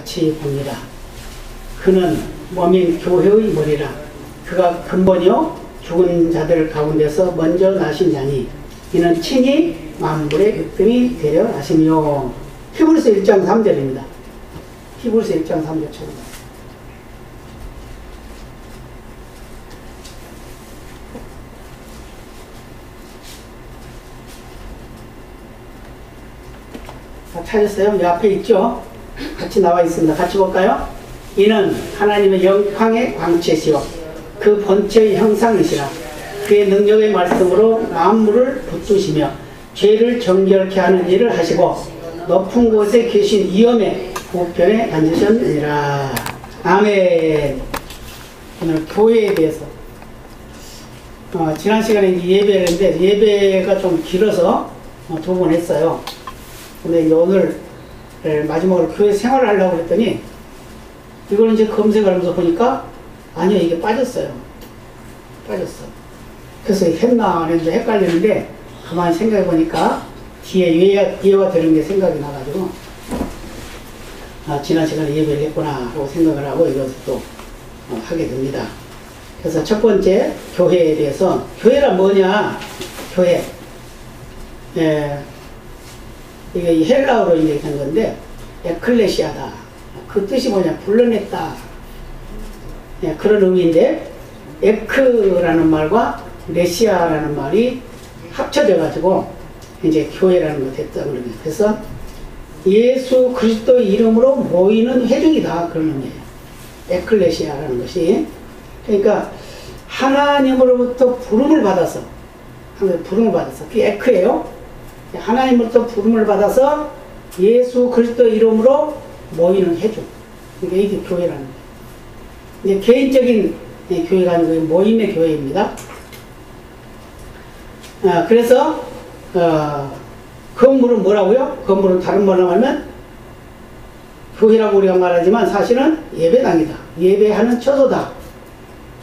같이 봅니다. 그는 몸인 교회의 머리라. 그가 근본이요 죽은 자들 가운데서 먼저 나신 자니 이는 친히 만물의 으뜸이 되려 하시며. 히브리서 1장 3절입니다. 히브리서 1장 3절처럼. 찾았어요? 이 앞에 있죠? 같이 나와 있습니다. 같이 볼까요? 이는 하나님의 영광의 광채시요 그 본체의 형상이시라. 그의 능력의 말씀으로 만물을 붙드시며 죄를 정결케 하는 일을 하시고 높은 곳에 계신 이엄의 우편에 앉으셨느니라. 아멘. 오늘 교회에 대해서 지난 시간에 이제 예배를 했는데 예배가 좀 길어서 2번 했어요. 근데 이제 오늘 마지막으로 교회 생활을 하려고 했더니 이걸 이제 검색을 하면서 보니까 아니요, 이게 빠졌어요. 빠졌어. 그래서 했나 안 했나 헷갈리는데 가만히 생각해 보니까 뒤에 이해가 되는 게 생각이 나가지고 지난 시간에 예배를 했구나 하고 생각을 하고 이것을 또 하게 됩니다. 그래서 첫 번째 교회에 대해서, 교회란 뭐냐? 교회. 이게 헬라어로 이제 된 건데 에클레시아다. 그 뜻이 뭐냐? 불러냈다. 그런 의미인데 에크라는 말과 레시아라는 말이 합쳐져 가지고 이제 교회라는 거 됐다 그러면. 그래서 예수 그리스도의 이름으로 모이는 회중이다 그런 의미예요. 에클레시아라는 것이. 그러니까 하나님으로부터 부름을 받아서, 그게 에크예요. 하나님으로부터 부름을 받아서 예수 그리스도 이름으로 모이는 회중. 그러니까 이게 교회라는 거예요. 이제 개인적인 교회가 아니고 모임의 교회입니다. 그래서 건물은 뭐라고요? 건물은 다른 말로 하면 교회라고 우리가 말하지만 사실은 예배당이다. 예배하는 처소다.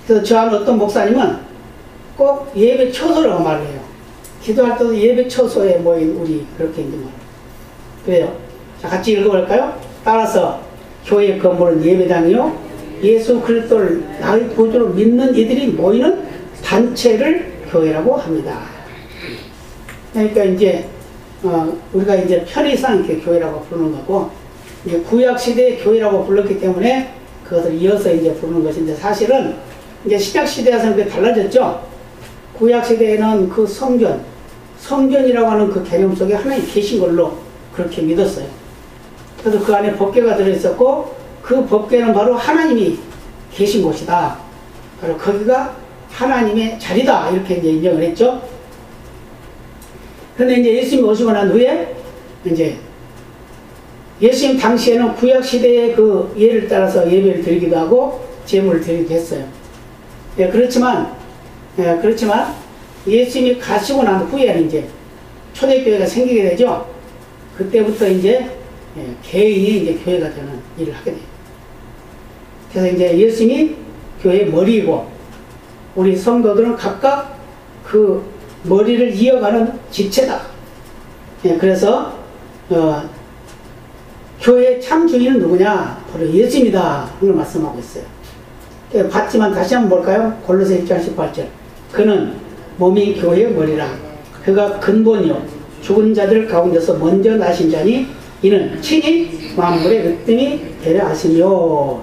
그래서 저 아는 어떤 목사님은 꼭 예배 처소라고 말해요. 기도할 때도 예배 처소에 모인 우리, 그렇게 이제 말해요. 그래요. 자, 같이 읽어볼까요? 따라서 교회 건물은 예배당이요 예수 그리스도를 나의 구주로 믿는 이들이 모이는 단체를 교회라고 합니다. 그러니까 이제 우리가 이제 편의상 이렇게 교회라고 부르는 거고, 이제 구약 시대의 교회라고 불렀기 때문에 그것을 이어서 이제 부르는 것인데, 사실은 이제 신약 시대에서는 그게 달라졌죠. 구약 시대에는 그 성전이라고 하는 그 개념 속에 하나님 계신 걸로 그렇게 믿었어요. 그래서 그 안에 법궤가 들어있었고, 그 법궤는 바로 하나님이 계신 곳이다. 바로 거기가 하나님의 자리다. 이렇게 이제 인정을 했죠. 그런데 이제 예수님이 오시고 난 후에 이제 예수님 당시에는 구약 시대의 그 예를 따라서 예배를 드리기도 하고 제물을 드리기도 했어요. 그렇지만 예수님이 가시고 난 후에는 이제 초대교회가 생기게 되죠. 그때부터 이제 개인이 이제 교회가 되는 일을 하게 돼요. 그래서 이제 예수님이 교회의 머리이고 우리 성도들은 각각 그 머리를 이어가는 지체다. 그래서 교회의 참 주인은 누구냐? 바로 예수님이다. 이걸 말씀하고 있어요. 봤지만 다시 한번 볼까요? 골로새 1장 18절. 그는 몸이 교회의 머리라. 그가 근본이요 죽은 자들 가운데서 먼저 나신 자니 이는 친히 만물의 으뜸이 되려 하시며.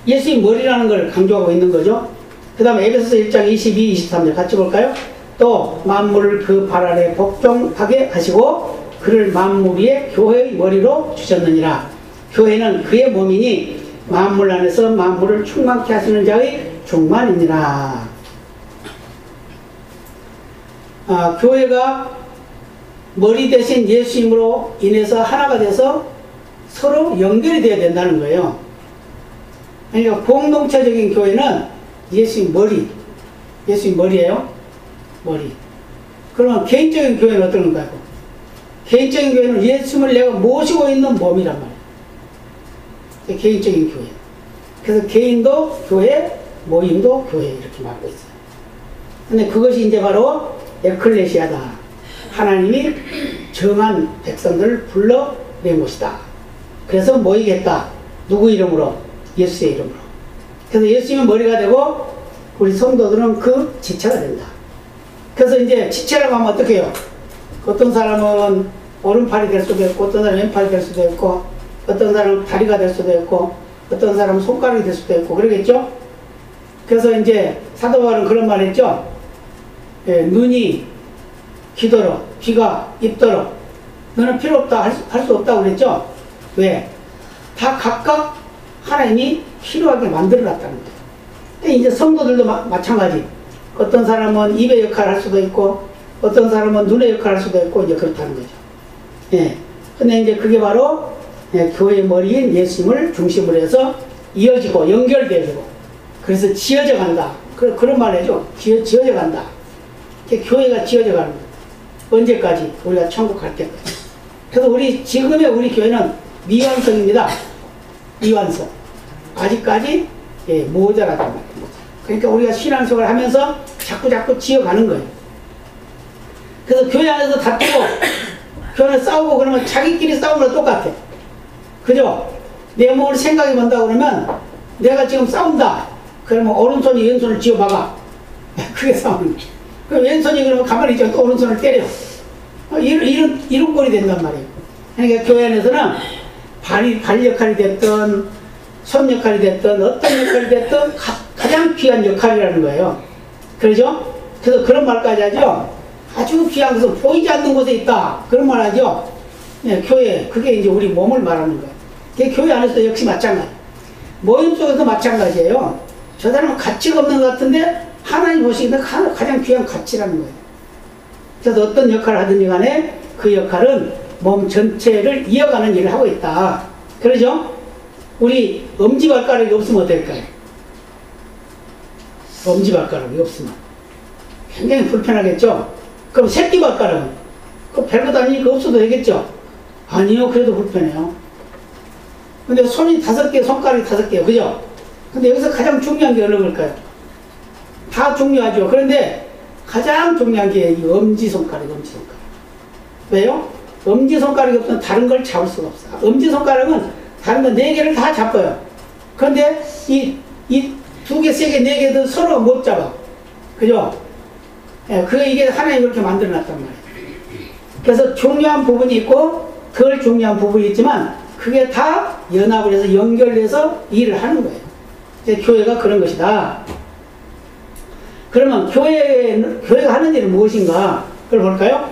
예수님 머리라는 걸 강조하고 있는 거죠. 그 다음에 에베소서 1장 22, 23절 같이 볼까요? 또 만물을 그 발 아래 복종하게 하시고 그를 만물 위에 교회의 머리로 주셨느니라. 교회는 그의 몸이니 만물 안에서 만물을 충만케 하시는 자의 충만이니라. 교회가 머리 대신 예수님으로 인해서 하나가 돼서 서로 연결이 되어야 된다는 거예요. 그러니까 공동체적인 교회는 예수님 머리예요. 머리. 그러면 개인적인 교회는 어떤 건가요? 개인적인 교회는 예수님을 내가 모시고 있는 몸이란 말이에요. 개인적인 교회. 그래서 개인도 교회, 모임도 교회 이렇게 말하고 있어요. 근데 그것이 이제 바로 에클레시아다. 하나님이 정한 백성들을 불러낸 것이다. 그래서 모이겠다. 누구 이름으로? 예수의 이름으로. 그래서 예수님은 머리가 되고 우리 성도들은 그 지체가 된다. 그래서 이제 지체라고 하면 어떻게 해요? 어떤 사람은 오른팔이 될 수도 있고, 어떤 사람은 왼팔이 될 수도 있고, 어떤 사람은 다리가 될 수도 있고, 어떤 사람은 손가락이 될 수도 있고, 그러겠죠? 그래서 이제 사도 바울은 그런 말 했죠? 예, 눈이 귀더러, 귀가 입더러, 너는 필요 없다, 할 수 없다고 그랬죠? 왜? 다 각각 하나님이 필요하게 만들어 놨다는 거예요. 근데 이제 성도들도 마찬가지. 어떤 사람은 입의 역할을 할 수도 있고, 어떤 사람은 눈의 역할을 할 수도 있고, 이제 그렇다는 거죠. 예. 근데 이제 그게 바로, 예, 교회의 머리인 예수님을 중심으로 해서 이어지고, 연결되고, 그래서 지어져 간다. 그런 말 해죠. 지어져 간다. 교회가 지어져 가는 거예요. 언제까지? 우리가 천국 갈 때까지. 그래서 지금의 우리 교회는 미완성입니다. 미완성. 아직까지, 예, 모자라단 말이에요. 그러니까 우리가 신앙생활을 하면서 자꾸 지어가는 거예요. 그래서 교회 안에서 다투고, 교회 안에서 싸우고 그러면 자기끼리 싸우는 거랑 똑같아. 그죠? 내 몸을 생각해 본다 그러면 내가 지금 싸운다. 그러면 오른손이 왼손을 쥐어박아. 그게 싸우는 거예요. 그럼 왼손이 그러면 가만히 있죠. 또 오른손을 때려. 이런 꼴이 된단 말이에요. 그러니까 교회 안에서는 발 역할이 됐든, 손 역할이 됐든, 어떤 역할이 됐든 가장 귀한 역할이라는 거예요. 그러죠? 그래서 그런 말까지 하죠. 아주 귀한 것은 보이지 않는 곳에 있다. 그런 말 하죠. 네, 교회, 그게 이제 우리 몸을 말하는 거예요. 그게 교회 안에서도 역시 마찬가지. 모임 속에서도 마찬가지예요. 저 사람은 가치가 없는 것 같은데 하나님 보시기에 가장 귀한 가치라는 거예요. 그래서 어떤 역할을 하든지 간에 그 역할은 몸 전체를 이어가는 일을 하고 있다. 그러죠? 우리 엄지발가락이 없으면 어떨까요? 엄지발가락이 없으면 굉장히 불편하겠죠? 그럼 새끼발가락은? 그 별거 다니니까 없어도 되겠죠? 아니요, 그래도 불편해요. 근데 손이 5개, 손가락이 5개요. 그죠? 근데 여기서 가장 중요한 게 어느 걸까요? 다 중요하죠. 그런데 가장 중요한 게 이 엄지손가락이. 왜요? 엄지손가락이 없으면 다른 걸 잡을 수가 없어. 엄지손가락은 다른 거 4개를 다 잡아요. 그런데 이 2개, 3개, 4개도 서로 못 잡아. 그죠? 예, 이게 하나님 그렇게 만들어 놨단 말이에요. 그래서 중요한 부분이 있고 덜 중요한 부분이 있지만 그게 다 연합을 해서 연결해서 일을 하는 거예요. 이제 교회가 그런 것이다. 그러면 교회가 하는 일은 무엇인가? 그걸 볼까요?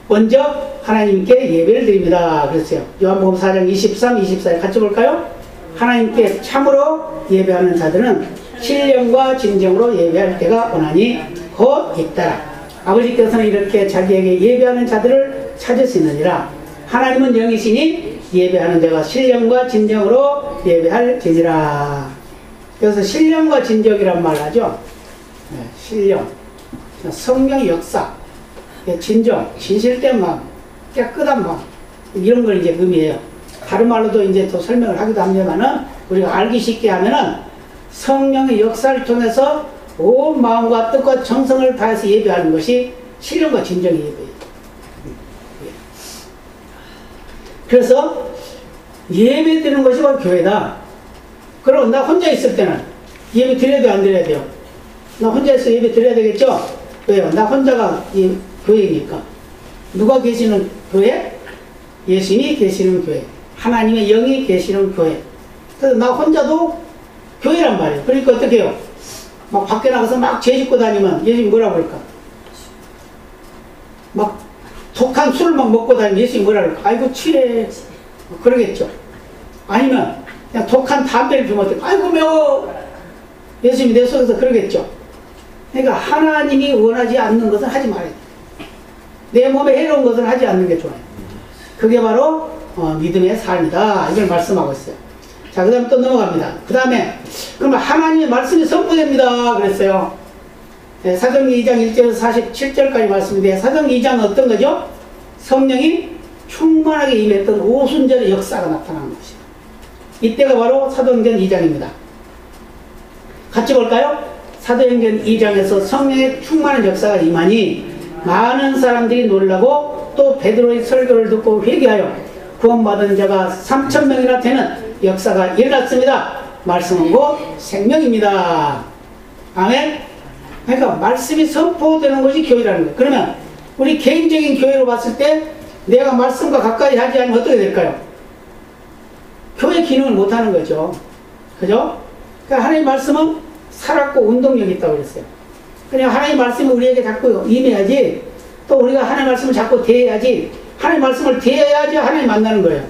먼저 하나님께 예배를 드립니다. 그랬어요. 요한복음 4장 23, 24에 같이 볼까요? 하나님께 참으로 예배하는 자들은 신령과 진정으로 예배할 때가 원하니 곧 있더라. 아버지께서는 이렇게 자기에게 예배하는 자들을 찾으시느니라. 하나님은 영이시니 예배하는 자가 신령과 진정으로 예배할지니라. 그래서 신령과 진정이란 말을 하죠. 네, 신령, 성령의 역사, 진정, 진실된 마음, 깨끗한 마음, 이런 걸 이제 의미해요. 다른 말로도 이제 또 설명을 하기도 합니다만은 우리가 알기 쉽게 하면은 성령의 역사를 통해서 온 마음과 뜻과 정성을 다해서 예배하는 것이 신령과 진정의 예배예요. 그래서 예배 드리는 것이 바로 교회다. 그럼 나 혼자 있을 때는 예배 드려야 돼요, 안 드려야 돼요? 나 혼자 있어 예배 드려야 되겠죠? 왜요? 나 혼자가 교회니까. 누가 계시는 교회? 예수님이 계시는 교회. 하나님의 영이 계시는 교회. 그래서 나 혼자도 교회란 말이에요. 그러니까 어떻게 해요? 막 밖에 나가서 막 죄 짓고 다니면 예수님 뭐라 그럴까? 막 독한 술을 막 먹고 다니면 예수님 뭐라 그럴까? 아이고 취해. 그러겠죠. 아니면 그냥 독한 담배를 피우면 어떡해? 아이고 매워. 예수님이 내 속에서 그러겠죠. 그러니까 하나님이 원하지 않는 것은 하지 말아야 돼. 내 몸에 해로운 것은 하지 않는 게 좋아요. 그게 바로 믿음의 삶이다. 이걸 말씀하고 있어요. 자, 그 다음에 또 넘어갑니다. 그 다음에 그러면 하나님의 말씀이 선포됩니다. 그랬어요. 네, 사도행전 2장 1절에서 47절까지 말씀인데 사도행전 2장은 어떤 거죠? 성령이 충만하게 임했던 오순절의 역사가 나타나는 것이에요. 이때가 바로 사도행전 2장입니다. 같이 볼까요? 사도행전 2장에서 성령의 충만한 역사가 임하니 많은 사람들이 놀라고 또 베드로의 설교를 듣고 회개하여 구원받은 자가 3,000명이나 되는 역사가 일어났습니다. 말씀은 곧 생명입니다. 아멘. 그러니까 말씀이 선포되는 것이 교회라는 거예요. 그러면 우리 개인적인 교회로 봤을 때 내가 말씀과 가까이 하지 않으면 어떻게 될까요? 교회 기능을 못하는 거죠. 그죠? 그러니까 하나님 말씀은 살았고 운동력이 있다고 그랬어요. 그냥 하나님 말씀이 우리에게 자꾸 임해야지, 또 우리가 하나님 말씀을 자꾸 대해야지, 하나님 말씀을 대해야지 하나님 만나는 거예요.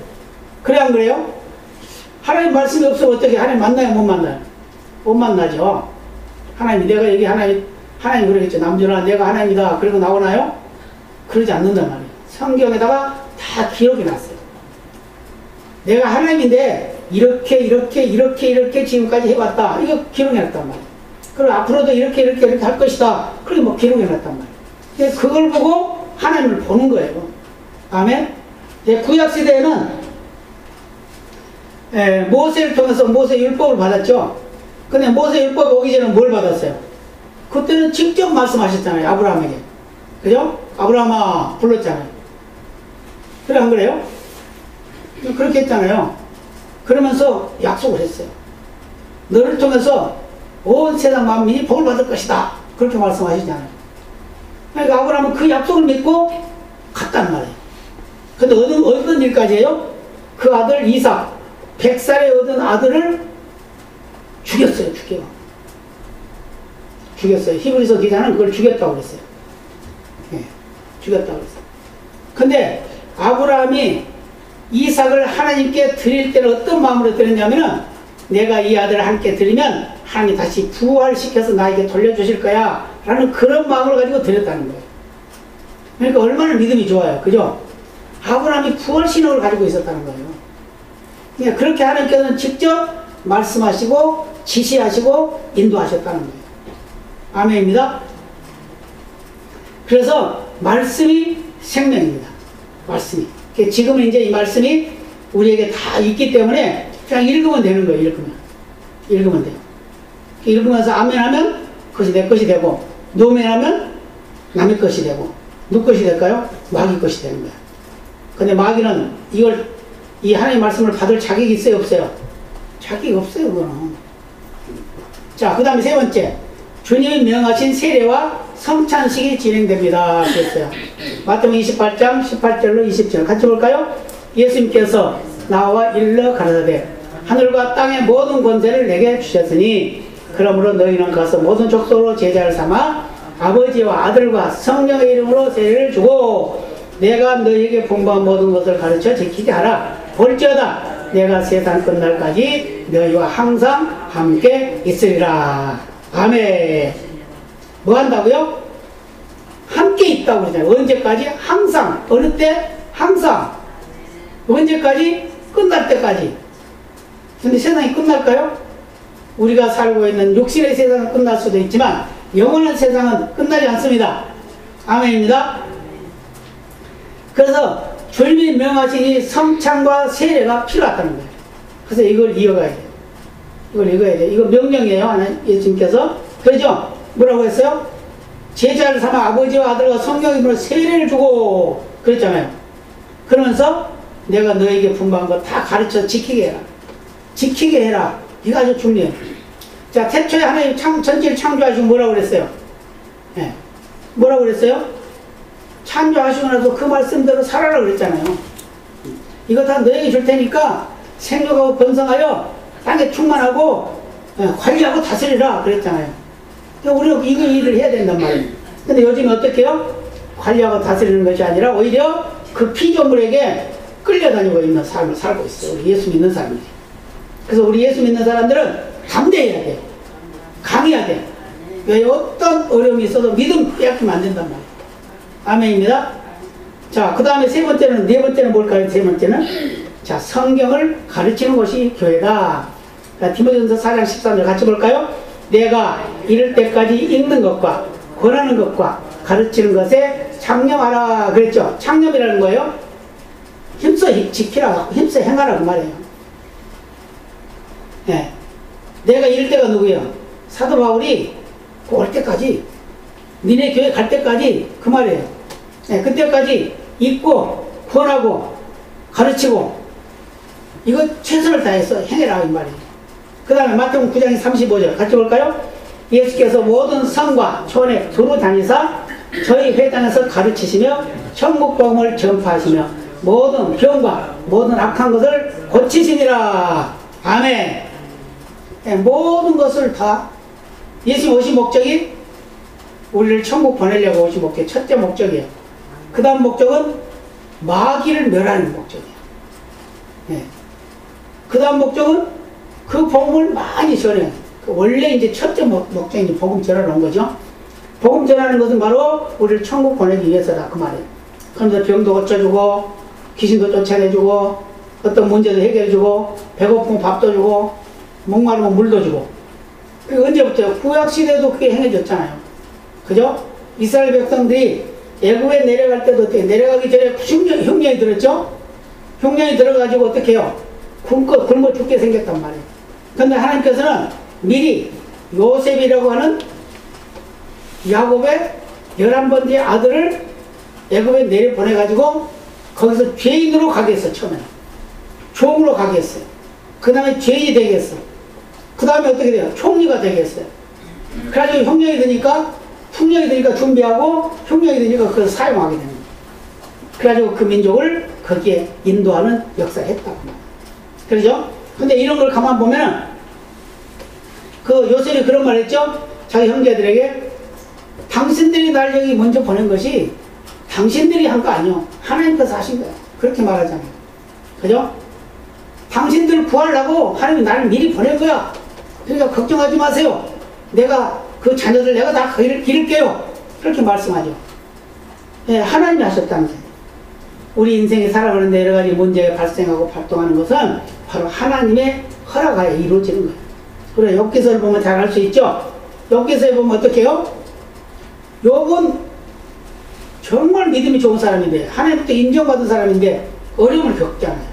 그래 안 그래요? 하나님 말씀이 없으면 어떻게 하나님 만나요? 못 만나요? 못 만나죠. 하나님, 내가 여기 하나님 그러겠죠. 남준아 내가 하나님이다 그리고 나오나요? 그러지 않는단 말이에요. 성경에다가 다 기록이 났어요. 내가 하나님인데 이렇게 지금까지 해왔다. 이거 기록해놨단 말이에요. 그리고 앞으로도 이렇게 할 것이다. 그리고 뭐 기록해놨단 말이에요. 그걸 보고 하나님을 보는 거예요. 아멘. 구약시대에는 모세를 통해서 모세 율법을 받았죠. 근데 모세 율법이 오기 전에 뭘 받았어요? 그때는 직접 말씀하셨잖아요. 아브라함에게. 그죠? 아브라함아 불렀잖아요. 그래 안 그래요? 그렇게 했잖아요. 그러면서 약속을 했어요. 너를 통해서 온 세상 만민이 복을 받을 것이다. 그렇게 말씀하시잖아요. 그러니까 아브라함은 그 약속을 믿고 갔단 말이에요. 근데 어떤 일까지 해요? 그 아들 이삭, 100살에 얻은 아들을 죽였어요. 죽였어요. 히브리서 기자는 그걸 죽였다고 그랬어요. 네, 죽였다고 그랬어요. 근데 아브라함이 이삭을 하나님께 드릴 때는 어떤 마음으로 드렸냐면은, 내가 이 아들을 함께 드리면 하나님이 다시 부활시켜서 나에게 돌려주실 거야 라는 그런 마음을 가지고 드렸다는 거예요. 그러니까 얼마나 믿음이 좋아요. 그죠? 아브라함이 부활신앙을 가지고 있었다는 거예요. 그러니까 그렇게 하나님께서는 직접 말씀하시고 지시하시고 인도하셨다는 거예요. 아멘입니다. 그래서 말씀이 생명입니다. 말씀이. 지금은 이제 이 말씀이 우리에게 다 있기 때문에 그냥 읽으면 되는 거예요. 읽으면 돼요. 읽으면서 아멘하면 그것이 내 것이 되고, 노멘하면 남의 것이 되고, 누구 것이 될까요? 마귀 것이 되는 거예요. 근데 마귀는 이 하나님의 말씀을 받을 자격이 있어요, 없어요? 자격이 없어요, 그거는. 자, 그 다음에 세 번째. 주님이 명하신 세례와 성찬식이 진행됩니다. 그랬어요. 마태복음 28장 18절로 20절 같이 볼까요? 예수님께서 나와 일러 가라사대 하늘과 땅의 모든 권세를 내게 주셨으니 그러므로 너희는 가서 모든 족속으로 제자를 삼아 아버지와 아들과 성령의 이름으로 세례를 주고 내가 너희에게 분부한 모든 것을 가르쳐 지키게 하라. 볼지어다 내가 세상 끝날까지 너희와 항상 함께 있으리라. 아멘. 뭐 한다고요? 함께 있다고 그러잖아요. 언제까지? 항상. 어느 때? 항상. 언제까지? 끝날 때까지. 근데 세상이 끝날까요? 우리가 살고 있는 육신의 세상은 끝날 수도 있지만 영원한 세상은 끝나지 않습니다. 아멘입니다. 그래서 주님이 명하신 이 성찬과 세례가 필요하다는 거예요. 그래서 이걸 이어가야 돼요. 이걸 읽어야 돼요. 이거 명령이에요. 예수님께서. 그러죠? 뭐라고 했어요? 제자를 삼아 아버지와 아들과 성령의 이름으로 세례를 주고 그랬잖아요. 그러면서 내가 너에게 분부한 거 다 가르쳐 지키게 해라. 지키게 해라. 이거 아주 중요해요. 자, 태초에 하나님 전지를 창조하시고 뭐라고 그랬어요? 네. 뭐라고 그랬어요? 창조하시고 나서 그 말씀대로 살아라 그랬잖아요. 이거 다 너에게 줄 테니까 생육하고 번성하여 땅에 충만하고 관리하고 다스리라 그랬잖아요. 우리가 이거 일을 해야 된단 말이에요. 근데 요즘 어떻게 해요? 관리하고 다스리는 것이 아니라 오히려 그 피조물에게 끌려다니고 있는 삶을 살고 있어요. 우리 예수 믿는 사람들이. 그래서 우리 예수 믿는 사람들은 담대해야 돼요. 강해야 돼요. 왜 어떤 어려움이 있어도 믿음 빼앗기면 안 된단 말이에요. 아멘입니다. 자, 그 다음에 네 번째는 뭘까요? 세 번째는 자, 성경을 가르치는 것이 교회다. 디모데전서 4장 13절 같이 볼까요? 내가 이럴 때까지 읽는 것과 권하는 것과 가르치는 것에 창념하라 그랬죠. 창념이라는 거예요. 힘써 지키라, 힘써 행하라 그 말이에요. 네. 내가 이럴 때가 누구예요? 사도 바울이 올 때까지, 니네 교회 갈 때까지 그 말이에요. 네, 그때까지 읽고 권하고 가르치고 이거 최선을 다해서 행해라 이 말이에요. 그 다음에 마태복음 9장 35절 같이 볼까요? 예수께서 모든 성과 촌에 두루 다니사 저희 회당에서 가르치시며 천국 복음을 전파하시며 모든 병과 모든 악한 것을 고치시니라. 아멘. 네, 모든 것을 다 예수님 오신 목적이 우리를 천국 보내려고 오신 목적이 첫째 목적이에요. 그 다음 목적은 마귀를 멸하는 목적이에요. 네. 그 다음 목적은 그 복음을 많이 전해요. 원래 이제 첫째 목적이 이제 복음 전하는 거죠. 복음 전하는 것은 바로 우리를 천국 보내기 위해서다 그 말이에요. 그러면서 병도 고쳐주고 귀신도 쫓아내주고 어떤 문제도 해결해주고 배고프면 밥도 주고 목마르면 물도 주고. 언제부터요? 구약시대도 그게 행해졌잖아요. 그죠? 이스라엘 백성들이 애굽에 내려갈 때도 어떻게 내려가기 전에 흉년이 들었죠? 흉년이 들어가지고 어떻게 해요? 굶어 죽게 생겼단 말이에요. 그런데 하나님께서는 미리 요셉이라고 하는 야곱의 11번째 아들을 애굽에 내려보내가지고 거기서 죄인으로 가게 했어. 처음에는 종으로 가게 했어요. 그 다음에 죄인이 되게 했어. 그 다음에 어떻게 돼요? 총리가 되게 했어요. 그래가지고 흉년이 드니까 풍년이 되니까 준비하고 흉년이 되니까 그걸 사용하게 됩니다. 그래가지고 그 민족을 거기에 인도하는 역사를 했다고 말이에요. 그러죠? 근데 이런 걸 가만 보면은 그 요셉이 그런 말 했죠? 자기 형제들에게 당신들이 날 여기 먼저 보낸 것이 당신들이 한 거 아니요. 하나님께서 하신 거예요. 그렇게 말하잖아요. 그죠? 당신들 구하려고 하나님이 나를 미리 보낸 거야. 그러니까 걱정하지 마세요. 내가 그 자녀들 내가 다 기를게요. 그렇게 말씀하죠. 예, 하나님이 하셨다는 거예요. 우리 인생이 살아가는데 여러 가지 문제가 발생하고 발동하는 것은 바로 하나님의 허락하에 이루어지는 거예요. 그래, 욥기서를 보면 잘 알 수 있죠? 욥기서에 보면 어떻게 해요? 욥은 정말 믿음이 좋은 사람인데 하나님부터 인정받은 사람인데 어려움을 겪잖아요.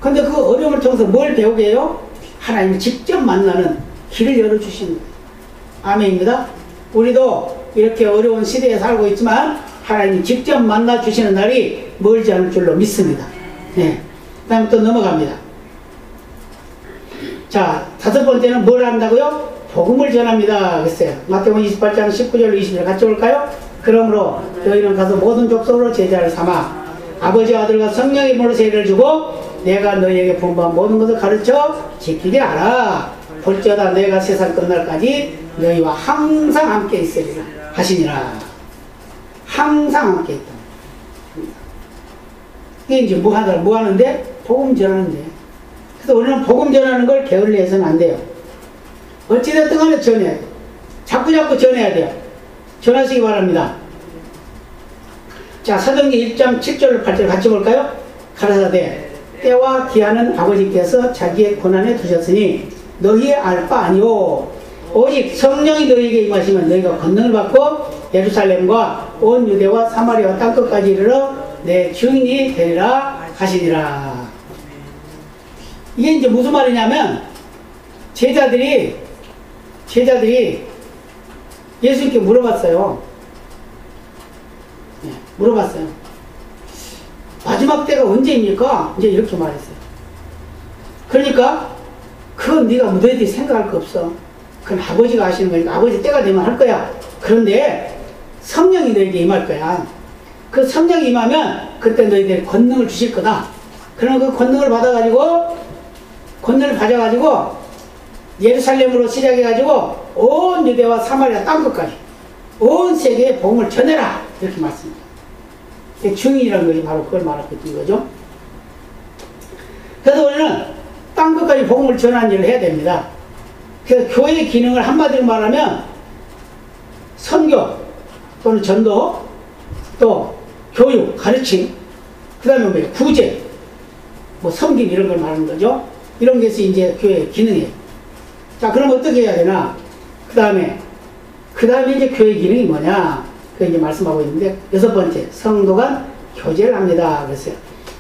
근데 그 어려움을 통해서 뭘 배우게 해요? 하나님을 직접 만나는 길을 열어주시는 거예요. 아멘입니다. 우리도 이렇게 어려운 시대에 살고 있지만 하나님이 직접 만나주시는 날이 멀지 않을 줄로 믿습니다. 네. 그 다음에 또 넘어갑니다. 자, 다섯 번째는 뭘 한다고요? 복음을 전합니다. 그랬어요. 마태복음 28장 19절 20절 같이 볼까요? 그러므로 너희는 가서 모든 족속으로 제자를 삼아 아버지와 아들과 성령의 이름으로 세례를 주고 내가 너희에게 분부한 모든 것을 가르쳐 지키게 하라. 볼지어다 내가 세상 끝날까지 너희와 항상 함께 있으리라 하시니라. 항상 함께 있다. 이게 이제 뭐 하는데? 복음 전하는데. 그래서 우리는 복음 전하는 걸 게을리해서는 안 돼요. 어찌됐든 간에 전해야 돼요. 자꾸 전해야 돼요. 전하시기 바랍니다. 자, 사도행전 1장 7절 8절 같이 볼까요? 가라사대 때와 기한은 아버지께서 자기의 권한에 두셨으니 너희의 알 바 아니오. 오직 성령이 너희에게 임하시면 너희가 권능을 받고 예루살렘과 온 유대와 사마리아 땅끝까지 이르러 내 증인이 되리라 하시니라. 이게 이제 무슨 말이냐면 제자들이 예수님께 물어봤어요. 네, 물어봤어요. 마지막 때가 언제입니까? 이제 이렇게 말했어요. 그러니까 그건 네가 너희들이 생각할 거 없어. 그건 아버지가 하시는 거니까 아버지 때가 되면 할 거야. 그런데 성령이 너희에게 임할 거야. 그 성령이 임하면 그때 너희들이 권능을 주실 거다. 그러면 그 권능을 받아가지고 예루살렘으로 시작해가지고 온 유대와 사마리아 땅끝까지 온 세계에 복음을 전해라. 이렇게 말씀합니다. 증인이라는 것이 바로 그걸 말하고 있는 거죠. 그래서 우리는 땅끝까지 복음을 전하는 일을 해야 됩니다. 그래서 교회의 기능을 한마디로 말하면 선교 또는 전도 또 교육, 가르침 그 다음에 뭐 구제 뭐 섬김 이런 걸 말하는 거죠. 이런 것이 이제 교회의 기능이에요. 자, 그럼 어떻게 해야 되나? 그 다음에 이제 교회의 기능이 뭐냐? 그 이제 말씀하고 있는데, 여섯 번째, 성도 간 교제를 합니다. 그랬어요.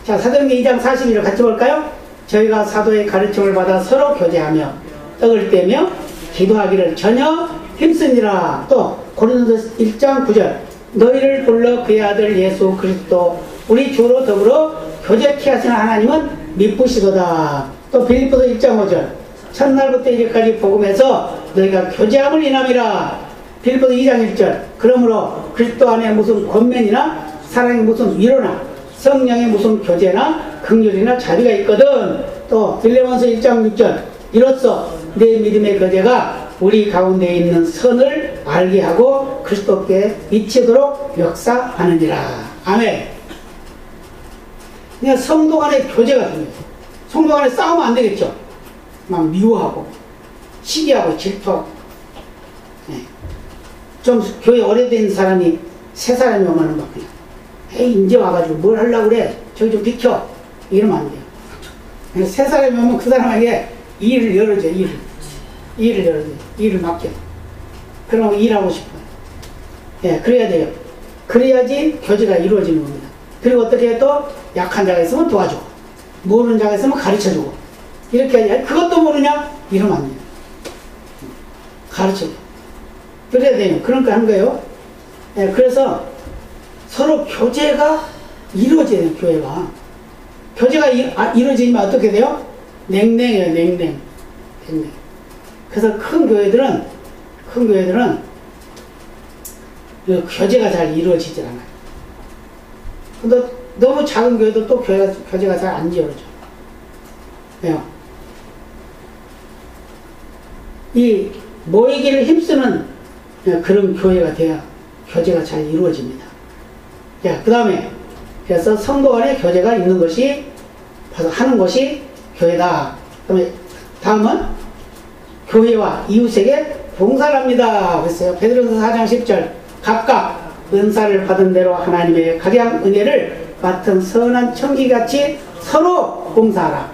자, 사도행전 2장 41을 같이 볼까요? 저희가 사도의 가르침을 받아 서로 교제하며 떡을 떼며 기도하기를 전혀 힘쓰니라. 또 고린도서 1장 9절 너희를 불러 그의 아들 예수 그리스도 우리 주로 더불어 교제케 하시는 하나님은 미쁘시도다. 또 빌립보서 1장 5절 첫날부터 이제까지 복음에서 너희가 교제함을 인함이라. 빌립보서 2장 1절 그러므로 그리스도 안에 무슨 권면이나 사랑의 무슨 위로나 성령의 무슨 교제나 긍휼이나 자비가 있거든. 또 빌레몬서 1장 6절 이로써 내 믿음의 교제가 우리 가운데 있는 선을 알게 하고 그리스도께 미치도록 역사하느니라. 아멘. 그냥 성도 간의 교제가 중요해요. 성도 간에 싸우면 안 되겠죠. 막 미워하고 시기하고 질투하고. 네. 좀 교회 오래된 사람이 새 사람이 오면 막 그냥 에이 이제 와가지고 뭘 하려고 그래 저기 좀 비켜 이러면 안 돼요. 새 사람이 오면 그 사람에게 일을 열어줘. 일을 열어줘. 일을 맡겨. 그러면 일하고 싶어요. 예, 그래야 돼요. 그래야지 교제가 이루어지는 겁니다. 그리고 어떻게 또 약한 자가 있으면 도와주고 모르는 자가 있으면 가르쳐주고 이렇게 해야지. 그것도 모르냐? 이러면 안 돼요. 가르쳐줘. 그래야 돼요. 그러니까 한 거예요. 예, 그래서 서로 교제가 이루어져야 돼요. 교회가. 교제가 이루어지면 어떻게 돼요? 냉랭해요. 냉랭. 그래서 큰 교회들은 그 교제가 잘 이루어지질 않아요. 근데 너무 작은 교회도 또 교제가 잘 안 이루어져. 왜요? 이 모이기를 힘쓰는 그런 교회가 돼야 교제가 잘 이루어집니다. 자, 그 다음에 그래서 성도 간의 교제가 있는 것이 하는 것이 교회다. 그다음에 다음은 교회와 이웃에게 봉사를 합니다. 그랬어요. 베드로서 4장 10절 각각 은사를 받은 대로 하나님의 각양 은혜를 맡은 선한 청기같이 서로 봉사하라.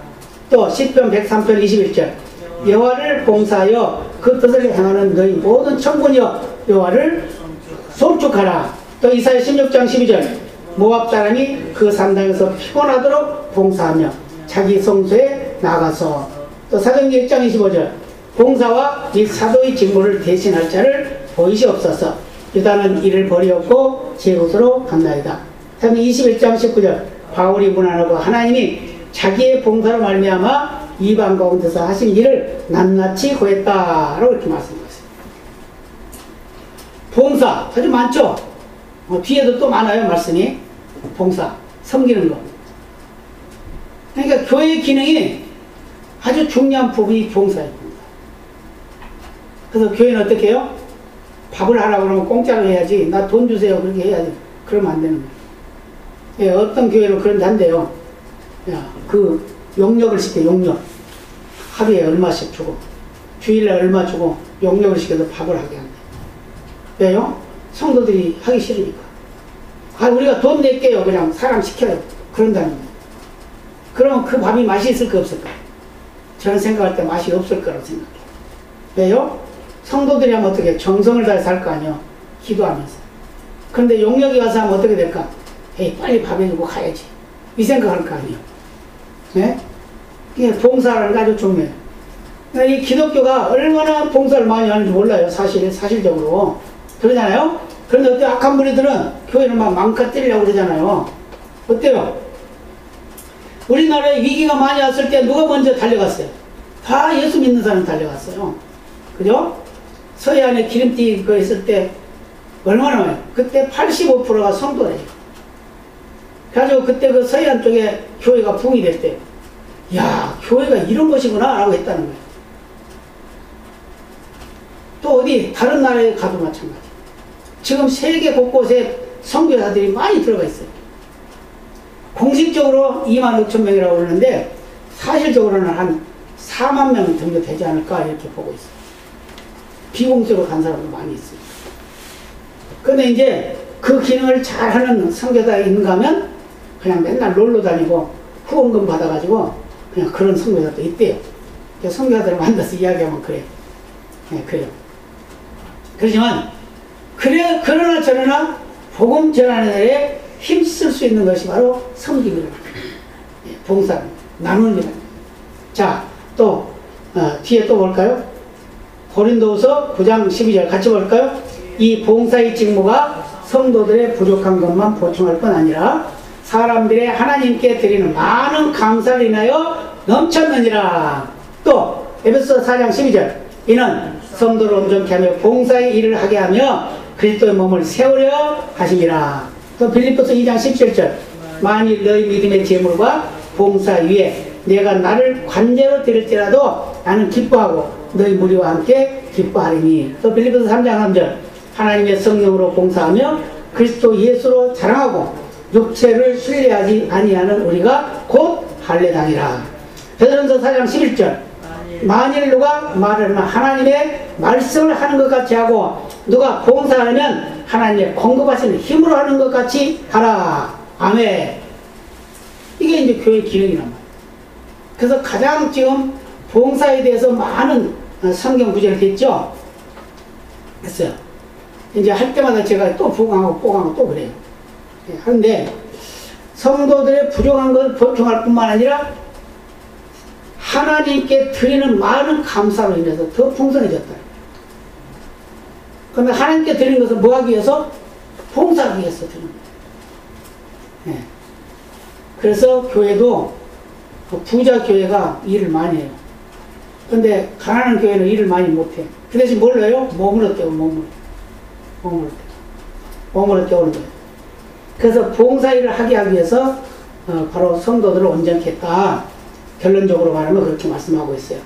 또 시편 103편 21절 여호와를 봉사하여 그 뜻을 행하는 너희 모든 천군이여 여호와를 송축하라. 또 이사야 16장 12절 모압 사람이 그 산당에서 피곤하도록 봉사하며 자기 성소에 나가서. 또 사도행전 1장 25절 봉사와 이 사도의 직무를 대신할 자를 보이시옵소서. 유다는 이를 버리었고 제 곳으로 갔나이다. 사도행전 21장 19절 바울이 문안하고 하나님이 자기의 봉사로 말미암아 이방 가운데서 하신 일을 낱낱이 고했다라고 이렇게 말씀하셨어요. 봉사 아주 많죠. 뒤에도 또 많아요. 말씀이 봉사 섬기는 거. 그러니까 교회의 기능이 아주 중요한 부분이 봉사예요. 그래서 교회는 어떻게 해요? 밥을 하라고 그러면 공짜로 해야지. 나 돈 주세요. 그렇게 해야지. 그러면 안 되는 거예요. 예, 어떤 교회는 그런데 한대요. 야, 그 용역을 시켜. 용역. 하루에 얼마씩 주고 주일날 얼마 주고 용역을 시켜서 밥을 하게 한대. 왜요? 성도들이 하기 싫으니까. 아, 우리가 돈 낼게요. 그냥 사람 시켜요. 그런다는 거예요. 그러면 그 밥이 맛이 있을까 없을까? 저는 생각할 때 맛이 없을 거라고 생각해요. 왜요? 성도들이 하면 어떻게 정성을 다해서 할 거 아니에요. 기도하면서. 그런데 용역에 가서 하면 어떻게 될까? 에이, 빨리 밥 해주고 가야지. 이 생각할 거 아니에요. 네? 이게 봉사라는 게 아주 중요해요. 이 기독교가 얼마나 봉사를 많이 하는지 몰라요. 사실적으로. 그러잖아요? 그런데 어때? 악한 무리들은 교회를 막 망가뜨리려고 그러잖아요. 어때요? 우리나라에 위기가 많이 왔을 때 누가 먼저 달려갔어요? 다 예수 믿는 사람 달려갔어요. 그죠? 서해안에 기름띠 그거 있을 때 얼마나 많아요? 그때 85%가 성도래요. 그래가지고 그때 그 서해안 쪽에 교회가 붕이 될 때, 야, 교회가 이런 것이구나 라고 했다는 거예요. 또 어디 다른 나라에 가도 마찬가지. 지금 세계 곳곳에 선교사들이 많이 들어가 있어요. 공식적으로 2만 5천 명이라고 그러는데 사실적으로는 한 4만 명 정도 되지 않을까 이렇게 보고 있어요. 비공식으로 간 사람도 많이 있어요. 근데 이제 그 기능을 잘하는 선교사가 있는가 하면 그냥 맨날 놀러 다니고 후원금 받아가지고 그냥 그런 선교사도 있대요. 선교사들을 만나서 이야기하면 그래요. 네, 그래요. 그렇지만 그러나 저러나 복음 전하는 데에 힘쓸 수 있는 것이 바로 섬김이라는 거예요. 봉사, 나누는 일. 자, 또 뒤에 또 볼까요? 고린도후서 9장 12절 같이 볼까요? 이 봉사의 직무가 성도들의 부족한 것만 보충할 뿐 아니라 사람들의 하나님께 드리는 많은 감사를 인하여 넘쳤느니라. 또 에베소 4장 12절 이는 성도를 온전케 하며 봉사의 일을 하게 하며 그리스도의 몸을 세우려 하심이라. 또 빌립보서 2장 17절 만일 너희 믿음의 제물과 봉사 위에 내가 나를 관제로 드릴지라도 나는 기뻐하고 너희 무리와 함께 기뻐하리니. 또 빌립보서 3장 3절 하나님의 성령으로 봉사하며 그리스도 예수로 자랑하고 육체를 신뢰하지 아니하는 우리가 곧 할례당이라. 베드로전서 4장 11절 만일 누가 말을 하면 하나님의 말씀을 하는 것 같이 하고 누가 봉사하면 하나님의 공급하시는 힘으로 하는 것 같이 하라. 아멘. 이게 이제 교회 기능이란 말이에요. 그래서 가장 지금 봉사에 대해서 많은 성경 구절이 됐죠. 했어요. 이제 할 때마다 제가 또 보강하고 또 그래요. 하는데 성도들의 부족한 걸 보충할 뿐만 아니라 하나님께 드리는 많은 감사로 인해서 더 풍성해졌다. 그런데 하나님께 드리는 것은 뭐 하기 위해서? 봉사하기 위해서 드리는 거예요. 네. 그래서 교회도 부자 교회가 일을 많이 해요. 근데 가난한 교회는 일을 많이 못해. 그 대신 뭘 해요? 몸으로 때워, 몸으로 때우는 거예요. 그래서 봉사일을 하게 하기 위해서 바로 성도들을 온전케 했다. 결론적으로 말하면 그렇게 말씀하고 있어요.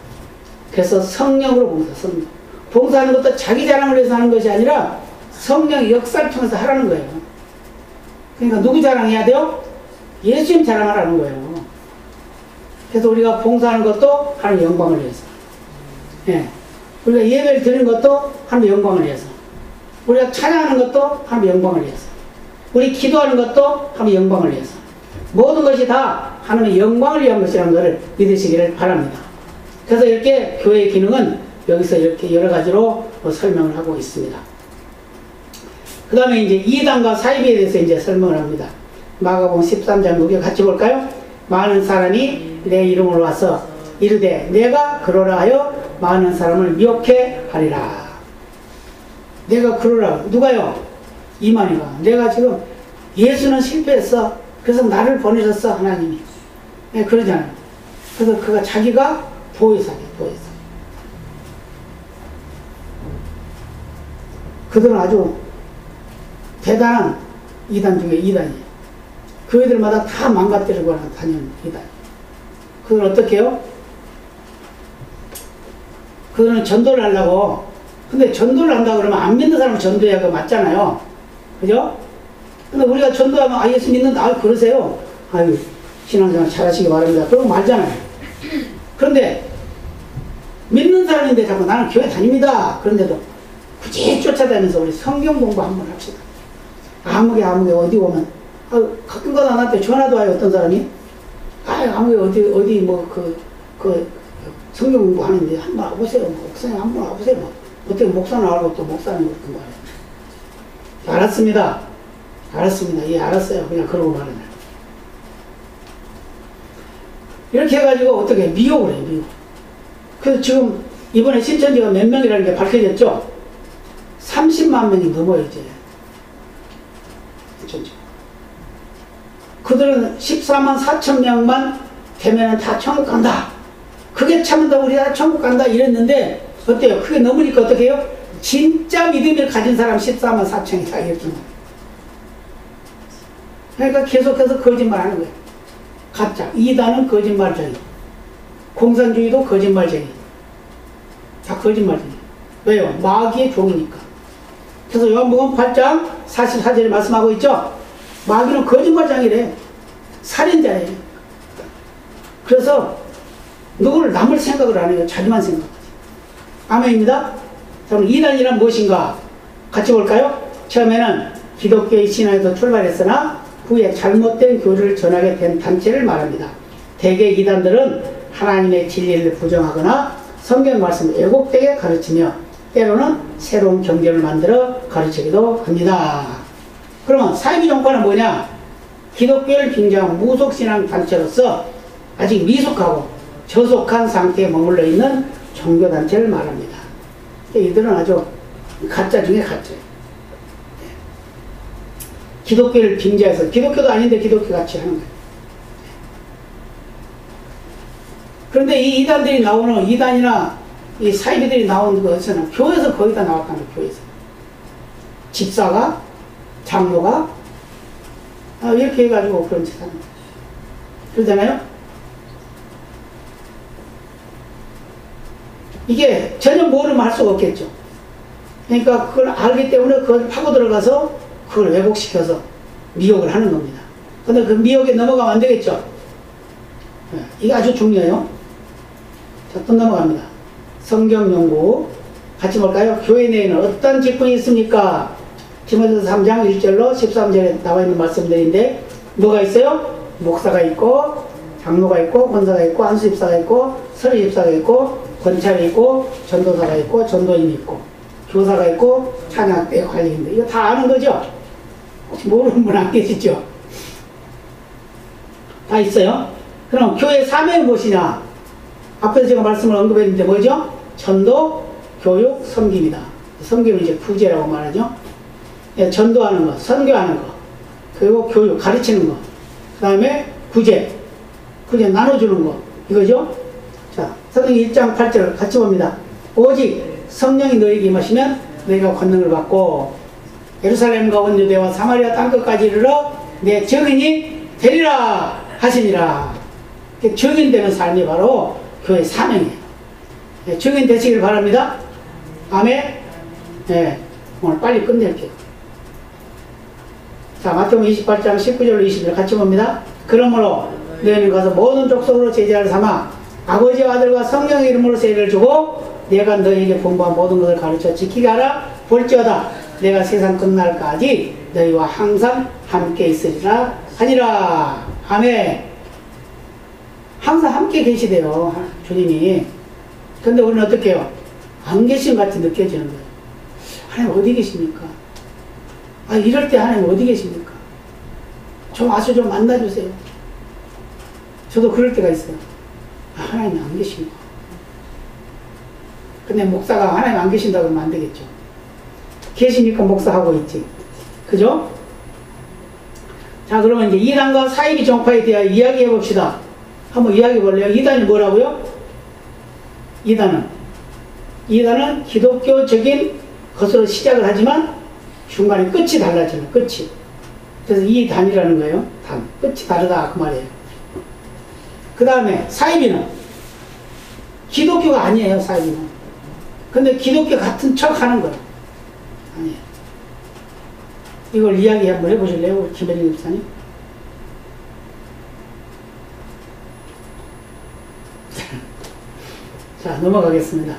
그래서 성령으로 성령. 봉사하는 것도 자기 자랑을 위해서 하는 것이 아니라 성령의 역사를 통해서 하라는 거예요. 그러니까 누구 자랑해야 돼요? 예수님 자랑하라는 거예요. 그래서 우리가 봉사하는 것도 하나님의 영광을 위해서. 예. 우리가 예배를 드리는 것도 하나님의 영광을 위해서. 우리가 찬양하는 것도 하나님의 영광을 위해서. 우리 기도하는 것도 하나님의 영광을 위해서. 모든 것이 다 하나님의 영광을 위한 것이라는 것을 믿으시기를 바랍니다. 그래서 이렇게 교회의 기능은 여기서 이렇게 여러 가지로 설명을 하고 있습니다. 그 다음에 이제 이단과 사이비에 대해서 이제 설명을 합니다. 마가복음 13장 6에 같이 볼까요? 많은 사람이 내 이름으로 와서 이르되 내가 그러라 하여 많은 사람을 미혹해 하리라. 내가 그러라. 누가요? 이만희가. 내가 지금 예수는 실패했어. 그래서 나를 보내셨어 하나님이. 네, 그러잖아요. 그래서 그가 자기가 보혜사예요. 그들은 아주 대단한 이단 중에 이단이에요. 그 애들마다 다 망가뜨리고 다니는 이단. 그건 어떻게 해요? 그거는 전도를 하려고. 근데 전도를 한다 그러면 안 믿는 사람은 전도해야 맞잖아요. 그죠? 근데 우리가 전도하면 예수 믿는다. 그러세요. 아유, 신앙생활 잘하시기 바랍니다. 그러고 말잖아요. 그런데 믿는 사람인데 자꾸 나는 교회 다닙니다. 그런데도 굳이 쫓아다니면서 우리 성경 공부 한번 합시다. 아무개 어디 오면 가끔가다 나한테 전화도 와요. 어떤 사람이 아무개 어디 성경 공부하는데 한번 와보세요. 목사님 한번 와보세요. 어떻게 목사는 알고 또 목사님 그렇게 말해요. 알았습니다. 예, 알았어요. 그냥 그러고 말하네. 이렇게 해가지고 어떻게 미혹을 해요. 미혹. 그래서 지금 이번에 신천지가 몇 명이라는 게 밝혀졌죠. 30만 명이 넘어요 이제. 신천지. 그들은 14만 4천 명만 되면 다 천국 간다. 그게 참다 우리 다 천국 간다 이랬는데 어때요? 그게 넘으니까 어떻게 해요? 진짜 믿음을 가진 사람 14만 4천이 다 이렇게. 그러니까 계속해서 거짓말하는 거예요. 가짜. 이단은 거짓말쟁이. 공산주의도 거짓말쟁이. 다 거짓말쟁이. 왜요? 마귀의 종이니까. 그래서 요한복음 8장 44절에 말씀하고 있죠. 마귀는 거짓말쟁이래. 살인자예요. 그래서 누구를 남을 생각을 안 해요. 자기만 생각하지. 아멘입니다. 그럼 이단이란 무엇인가? 같이 볼까요? 처음에는 기독교의 신앙에서 출발했으나 후에 잘못된 교리를 전하게 된 단체를 말합니다. 대개 이단들은 하나님의 진리를 부정하거나 성경 말씀을 왜곡되게 가르치며 때로는 새로운 경전을 만들어 가르치기도 합니다. 그러면 사이비 종파는 뭐냐? 기독교를 빙자한 무속신앙 단체로서 아직 미숙하고 저속한 상태에 머물러 있는 종교단체를 말합니다. 이들은 아주 가짜 중에 가짜예요. 기독교를 빙자해서 기독교도 아닌데 기독교 같이 하는 거예요. 그런데 이 이단들이 나오는 이단이나 이 사이비들이 나오는 것은 교회에서 거의 다 나왔다는 거예요. 교회에서 집사가 장로가 이렇게 해가지고 그런 짓 하는 거예요. 그러잖아요. 이게 전혀 모르면 할 수가 없겠죠. 그러니까 그걸 알기 때문에 그걸 파고 들어가서 그걸 왜곡시켜서 미혹을 하는 겁니다. 근데 그 미혹에 넘어가면 안 되겠죠. 이게 아주 중요해요. 자, 또 넘어갑니다. 성경 연구 같이 볼까요? 교회 내에는 어떤 직분이 있습니까? 디모데서 3장 1절로 13절에 나와 있는 말씀들인데 뭐가 있어요? 목사가 있고 장로가 있고 권사가 있고 안수집사가 있고 서리집사가 있고 권찰이 있고 전도사가 있고 전도인이 있고 교사가 있고 찬양대 관리인데 이거 다 아는 거죠? 혹시 모르는 분 안 계시죠? 다 있어요? 그럼 교회 사명이 무엇이냐? 앞에서 제가 말씀을 언급했는데 뭐죠? 전도, 교육, 섬김이다. 섬김은 이제 구제라고 말하죠. 예, 전도하는 거, 선교하는 거, 그리고 교육, 가르치는 거, 그 다음에 구제 나눠주는 거, 이거죠? 자, 사도행전 1장 8절 같이 봅니다. 오직 성령이 너에게 임하시면 너희가 권능을 받고 예루살렘과 온 유대와 사마리아 땅끝까지 이르러 내 증인이 되리라 하시니라. 증인되는 삶이 바로 교회 사명이에요. 네, 증인 되시길 바랍니다. 아멘. 네, 오늘 빨리 끝낼게요. 자, 마태복음 28장 19절로 20절 같이 봅니다. 그러므로 너희는 가서 모든 족속으로 제자를 삼아 아버지와 아들과 성령의 이름으로 세례를 주고 내가 너희에게 공부한 모든 것을 가르쳐 지키게 하라. 볼지어다 내가 세상 끝날까지 너희와 항상 함께 있으리라 하니라. 아멘. 항상 함께 계시대요, 주님이. 근데 우리는 어떻게 해요? 안 계신 것 같이 느껴지는 거예요. 하나님 어디 계십니까? 이럴 때 하나님 어디 계십니까? 좀 와서 좀 만나주세요. 저도 그럴 때가 있어요. 하나님이 안 계십니까? 근데 목사가 하나님 안 계신다고 하면 안 되겠죠. 계시니까 목사하고 있지. 그죠? 자, 그러면 이제 이단과 사이비 정파에 대하여 이야기해 봅시다. 한번 이야기해 볼래요? 이단이 뭐라고요? 이단은 기독교적인 것으로 시작을 하지만 중간에 끝이 달라지는, 끝이. 그래서 이단이라는 거예요. 단. 끝이 다르다. 그 말이에요. 그 다음에 사이비는 기독교가 아니에요. 사이비는. 근데 기독교 같은 척 하는 거예요. 아니에요. 이걸 이야기 한번 해보실래요? 김혜린 집사님? 자, 넘어가겠습니다.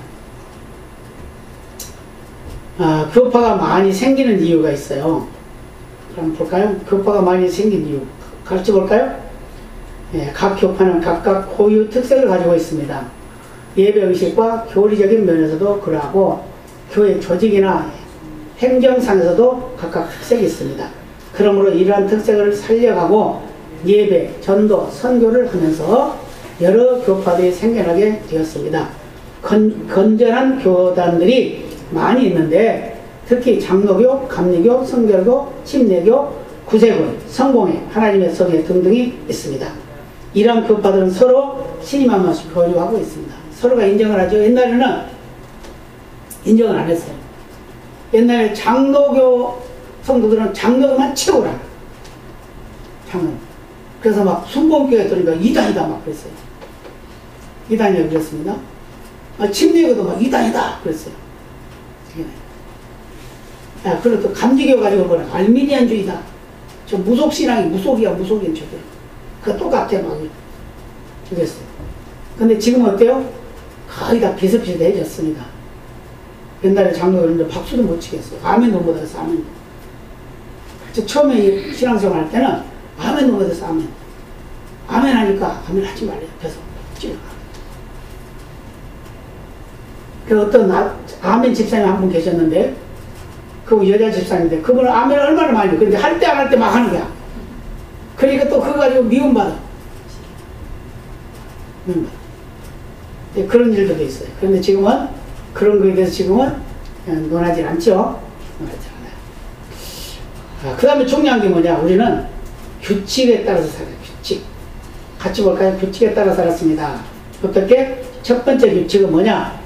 교파가 많이 생기는 이유가 있어요. 그럼 볼까요? 교파가 많이 생긴 이유. 가르쳐 볼까요? 예, 각 교파는 각각 고유 특색을 가지고 있습니다. 예배의식과 교리적인 면에서도 그러하고 교회 조직이나 행정상에서도 각각 특색이 있습니다. 그러므로 이러한 특색을 살려가고 예배, 전도, 선교를 하면서 여러 교파들이 생겨나게 되었습니다. 건전한 교단들이 많이 있는데 특히 장로교, 감리교, 성결교, 침례교, 구세군, 성공회, 하나님의 성회 등등이 있습니다. 이러한 교파들은 서로 신임 한 번씩 교류하고 있습니다. 서로가 인정을 하죠. 옛날에는 인정을 안 했어요. 옛날에 장로교 성도들은 장로교만 최고라. 장로. 그래서 막 순복음교회 들으니까 이단이다 막 그랬어요. 이단이라고 그랬습니다. 침례교도 막 이단이다 그랬어요. 그리고 또 감리교 가지고 뭐라 알미니안주의다. 저 무속신앙이 무속이야 무속인 저게. 그거 똑같아 막 그랬어요. 근데 지금 어때요? 거의 다 비슷비슷해졌습니다. 옛날에 장로였는데 박수도 못 치겠어요. 아멘도 못해서 아멘. 처음에 신앙생활 할 때는 아멘도 못해서 아멘. 아멘 하니까 아멘 하지 말래요. 계속 찔러가. 그 어떤 아멘 집사님 한 분 계셨는데 그 여자 집사님인데 그분은 아멘을 얼마나 많이 해요. 근데 할 때 안 할 때 막 하는 거야. 그러니까 또 그거 가지고 미움받아. 네, 그런 일들도 있어요. 그런데 지금은 그런 거에 대해서 지금은 논하지 않죠. 논하지 않아요. 그 다음에 중요한 게 뭐냐? 우리는 규칙에 따라서 살아요. 규칙. 같이 볼까요? 규칙에 따라 살았습니다. 어떻게? 첫 번째 규칙은 뭐냐?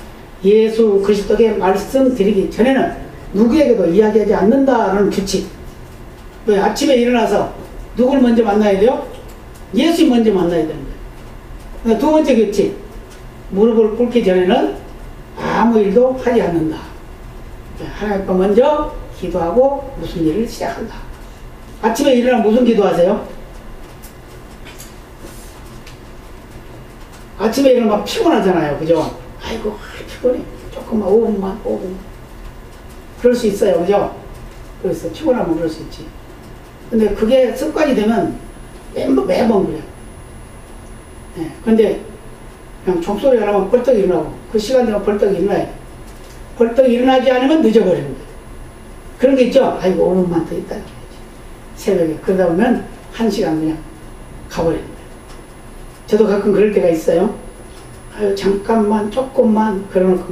예수 그리스도께 말씀드리기 전에는 누구에게도 이야기하지 않는다는 규칙. 왜? 아침에 일어나서 누굴 먼저 만나야 돼요? 예수 먼저 만나야 됩니다. 두 번째 규칙. 무릎을 꿇기 전에는 아무 일도 하지 않는다. 하나님 앞에 먼저 기도하고 무슨 일을 시작한다. 아침에 일어나면 무슨 기도하세요? 아침에 일어나면 피곤하잖아요. 그죠? 아이고 피곤해. 조금만 5분만. 그럴 수 있어요. 그죠? 그래서 피곤하면 그럴 수 있지. 근데 그게 습관이 되면 매번 그래요. 네. 근데 그냥 종소리가 나면 벌떡 일어나고 그 시간 되면 벌떡 일어나야 돼. 벌떡 일어나지 않으면 늦어버리는 거예요. 그런 게 있죠? 아이고 5분만 더 있다. 새벽에. 그러다 보면 1시간 그냥 가버리는 거예요. 저도 가끔 그럴 때가 있어요. 아유 잠깐만 조금만 그러놓고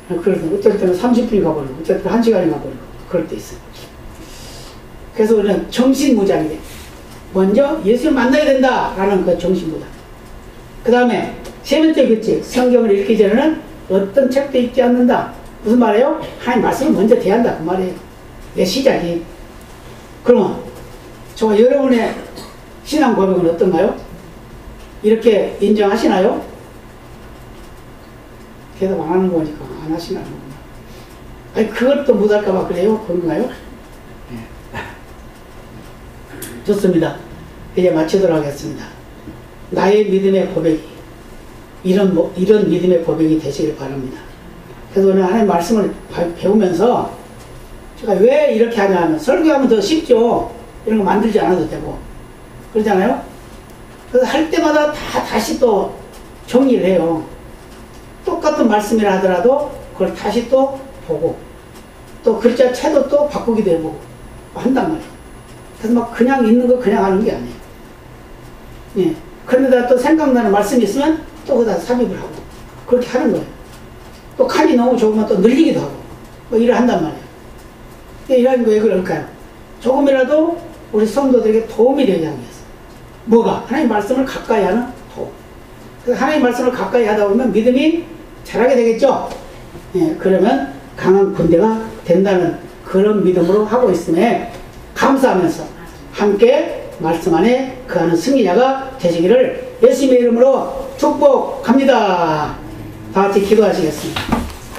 그냥 그래서 어떨 때는 30분이 가버리고 어떨 때는 1시간이 가버리고 그럴 때 있어요. 그래서 우리는 정신무장이 돼. 먼저 예수를 만나야 된다라는 그 정신무장. 그 다음에 세 번째 규칙. 성경을 읽기 전에는 어떤 책도 읽지 않는다. 무슨 말이에요? 하나님 말씀을 먼저 대한다 그 말이에요. 내 시작이. 그러면 저와 여러분의 신앙 고백은 어떤가요? 이렇게 인정하시나요? 대답 안 하는 거니까 안 하시나 보구나. 아니 그것도 못할까봐 그래요? 그런가요? 네. 좋습니다. 이제 마치도록 하겠습니다. 나의 믿음의 고백이 이런 믿음의 고백이 되시길 바랍니다. 그래서 오늘 하나님 말씀을 배우면서 제가 왜 이렇게 하냐 하면 설교하면 더 쉽죠. 이런 거 만들지 않아도 되고 그러잖아요. 그래서 할 때마다 다시 또 정리를 해요. 똑같은 말씀이라 하더라도 그걸 다시 또 보고 또 글자 채도 또 바꾸기도 해보고 한단 말이에요. 그래서 막 그냥 있는 거 그냥 하는 게 아니에요. 예. 그런데다 또 생각나는 말씀이 있으면 또 거기다 삽입을 하고 그렇게 하는 거예요. 또 칸이 너무 좋으면 또 늘리기도 하고 뭐 일을 한단 말이에요. 이런 거 왜 그럴까요? 조금이라도 우리 성도들에게 도움이 되기 위해서. 뭐가? 하나님 말씀을 가까이 하는 도움. 그래서 하나님 말씀을 가까이 하다 보면 믿음이 자라게 되겠죠? 예, 그러면 강한 군대가 된다는 그런 믿음으로 하고 있음에 감사하면서 함께 말씀 안에 거하는 승리자가 되시기를 예수님의 이름으로 축복합니다. 다 같이 기도하시겠습니다.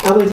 아버지